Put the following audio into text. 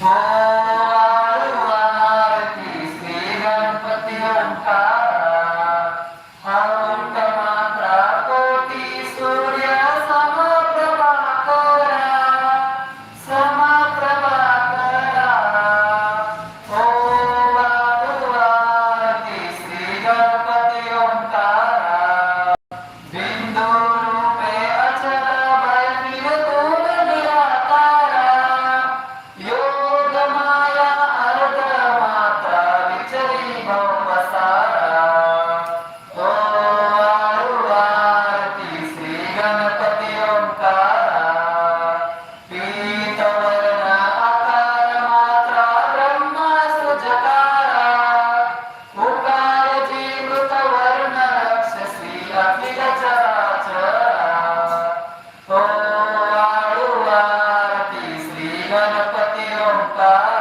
हो आरती श्री गणपती ओंकारा अनंत मात्रा कोटी सूर्य समप्रभाकरा हो आरती श्री गणपती ओंकारा बिंदु रूपे अचल भय निर्गुण निराकारा योग माया अर्ध मात्रा विचरी भवसारा हो आरती श्री गणपती ओंकारा पीतवर्ण आकार मात्रा ब्रह्मा सृजकारा उकार जीवृत वर्ण रक्षसी अखिल चराचरा हो आरती श्री गणपती ओंकारा